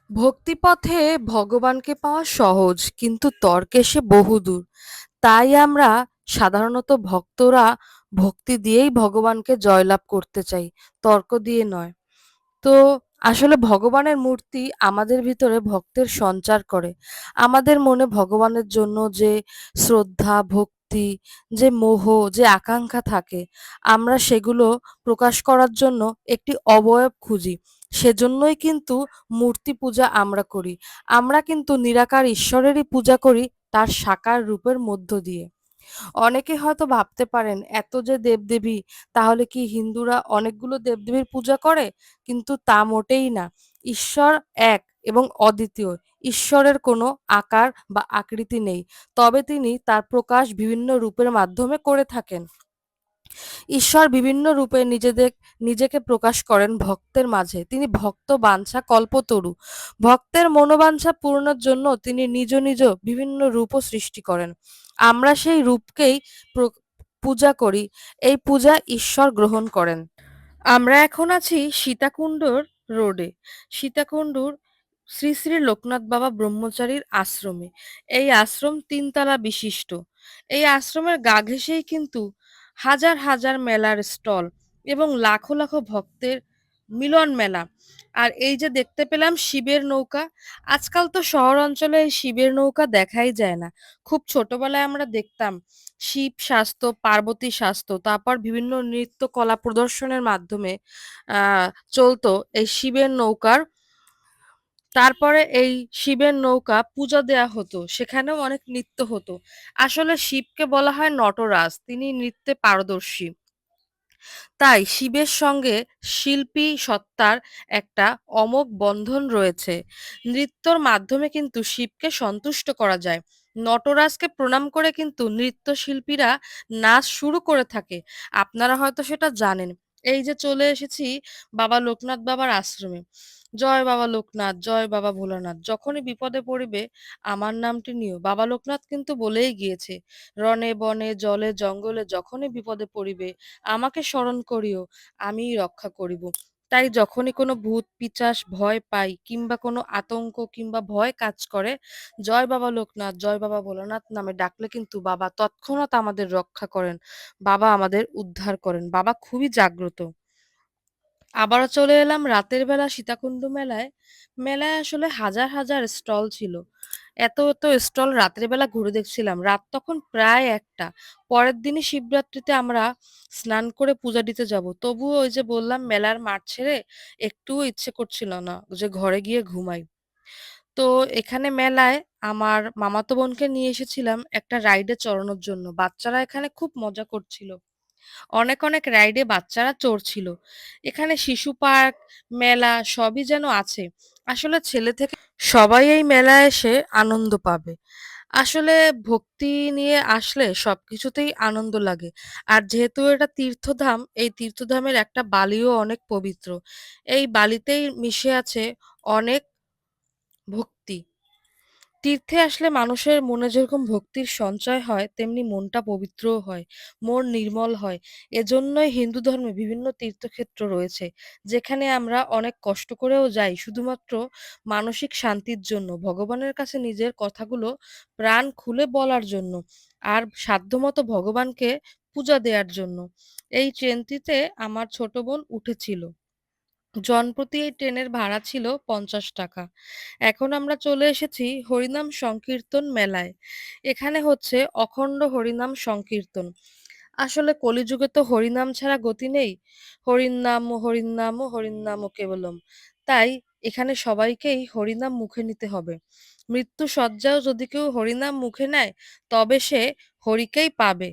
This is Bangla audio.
ভক্তিপথে ভগবানকে পাওয়া সহজ, কিন্তু তর্কে সে বহুদূর। তাই আমরা সাধারণত ভক্তরা ভক্তি দিয়েই ভগবানকে জয়লাভ করতে চাই, তর্ক দিয়ে নয়। তো আসলে ভগবানের মূর্তি আমাদের ভিতরে ভক্তের সঞ্চার করে। আমাদের মনে ভগবানের জন্য যে শ্রদ্ধা, ভক্তি, যে মোহ, যে আকাঙ্ক্ষা থাকে, আমরা সেগুলো প্রকাশ করার জন্য একটি অবয়ব খুঁজি। সেজন্যই কিন্তু মূর্তি পূজা আমরা করি। আমরা কিন্তু নিরাকার ঈশ্বরেরই পূজা করি, তার সাকার রূপের মধ্য দিয়ে। অনেকে হয়তো ভাবতে পারেন, এত যে দেবদেবী, তাহলে কি হিন্দুরা অনেকগুলো দেবদেবীর পূজা করে? কিন্তু তা মোটেই না। ঈশ্বর এক এবং অদ্বিতীয়। ঈশ্বরের কোনো আকার বা আকৃতি নেই, তবে তিনি তার প্রকাশ বিভিন্ন রূপের মাধ্যমে করে থাকেন। ঈশ্বর বিভিন্ন রূপে নিজেকে প্রকাশ করেন ভক্তের মাঝে। তিনি ভক্ত বাঞ্ছা কল্পতরু। ভক্তের মনোবাঞ্ছা পূরণের জন্য তিনি নিজ নিজ বিভিন্ন রূপও সৃষ্টি করেন। আমরা সেই রূপকেই পূজা করি। এই পূজা ঈশ্বর গ্রহণ করেন। আমরা এখন আছি সীতাকুণ্ডর রোডে। সীতাকুণ্ডুর শ্রী শ্রী লোকনাথ বাবা ব্রহ্মচারীর আশ্রমে। এই আশ্রম ৩ তলা বিশিষ্ট। এই আশ্রমের গা ঘেঁষেই কিন্তু হাজার হাজার মেলার স্টল এবং লাখো লাখো ভক্তের মিলন মেলা। আর এই যে দেখতে পেলাম শিবের নৌকা, আজকাল তো শহর অঞ্চলে এই শিবের নৌকা দেখাই যায় না। খুব ছোটবেলায় আমরা দেখতাম শিব শাস্ত্র, পার্বতী শাস্ত্র, তারপর বিভিন্ন নৃত্য কলা প্রদর্শনের মাধ্যমে আহ চলতো এই শিবের নৌকার। তারপরে এই শিবের নৌকা পূজা দেয়া হতো, সেখানেও অনেক নৃত্য হতো। আসলে শিবকে বলা হয় নটরাজ, তিনি নৃত্যে পারদর্শী। তাই শিবের সঙ্গে শিল্পী সত্তার একটা অমোঘ বন্ধন রয়েছে। নৃত্যর মাধ্যমে কিন্তু শিবকে সন্তুষ্ট করা যায়। নটরাজকে প্রণাম করে কিন্তু নৃত্যশিল্পীরা নাচ শুরু করে থাকে। আপনারা হয়তো সেটা জানেন। এই যে চলে এসেছি বাবা লোকনাথ বাবার আশ্রমে। জয় বাবা লোকনাথ, জয় বাবা ভোলানাথ। যখনই বিপদে পড়িবে আমার নামটি নিও। বাবা লোকনাথ কিন্তু বলেই গিয়েছে, রণে বনে জলে জঙ্গলে যখনই বিপদে পড়িবে আমাকে স্মরণ করিও, আমিই রক্ষা করিব। তাই যখনই কোনো ভূত পিচাস ভয় পাই, কিংবা কোনো আতঙ্ক কিংবা ভয় কাজ করে, জয় বাবা লোকনাথ, জয় বাবা ভোলানাথ নামে ডাকলে কিন্তু বাবা তৎক্ষণাৎ আমাদের রক্ষা করেন। বাবা আমাদের উদ্ধার করেন। বাবা খুবই জাগ্রত। আবারও চলে এলাম রাতের বেলা সীতাকুণ্ড মেলায়। মেলায় আসলে হাজার হাজার স্টল ছিল। এত এত স্টল রাতের বেলা ঘুরে দেখছিলাম। রাত তখন প্রায় ১টা। পরের দিনই শিবরাত্রিতে আমরা স্নান করে পূজা দিতে যাব। তবুও ওই যে বললাম, মেলার মাঠ ছেড়ে একটুও ইচ্ছে করছিল না যে ঘরে গিয়ে ঘুমাই। তো এখানে মেলায় আমার মামাতো বোনকে নিয়ে এসেছিলাম একটা রাইডে চড়ানোর জন্য। বাচ্চারা এখানে খুব মজা করছিল। অনেক অনেক রাইডে বাচ্চারা চড়ছিল। এখানে শিশু পার্ক, মেলা সবই যেন আছে। আসলে ছেলে থেকে সবাই এই মেলায় এসে আনন্দ পাবে। আসলে ভক্তি নিয়ে আসলে সবকিছুতেই আনন্দ লাগে। আর যেহেতু এটা তীর্থধাম, এই তীর্থধামের একটা বালিও অনেক পবিত্র। এই বালিতেই মিশে আছে অনেক ভক্তি। তীর্থে আসলে মানুষের মনে যেরকম ভক্তির সঞ্চয় হয়, তেমনি মনটা পবিত্রও হয়, মন নির্মল হয়। এজন্যই হিন্দু ধর্মে বিভিন্ন তীর্থক্ষেত্র রয়েছে, যেখানে আমরা অনেক কষ্ট করেও যাই শুধুমাত্র মানসিক শান্তির জন্য, ভগবানের কাছে নিজের কথাগুলো প্রাণ খুলে বলার জন্য, আর সাধ্যমতো ভগবানকে পূজা দেওয়ার জন্য। এই ট্রেনটিতে আমার ছোট বোন উঠেছিল। জনপ্রতি এই ট্রেনের ভাড়া ছিল ৫০ টাকা। এখন আমরা চলে এসেছি হরিনাম সংকীর্তন মেলায়। এখানে হচ্ছে অখণ্ড হরিনাম সংকীর্তন। আসলে কলিযুগে তো হরিনাম ছাড়া গতি নেই। হরিনাম হরিনাম হরিনাম কেবলম। তাই এখানে সবাইকেই হরিনাম মুখে নিতে হবে। মৃত্যু সজ্জাও যদি কেউ হরিনাম মুখে নেয়, তবে সে হরিকেই পাবে।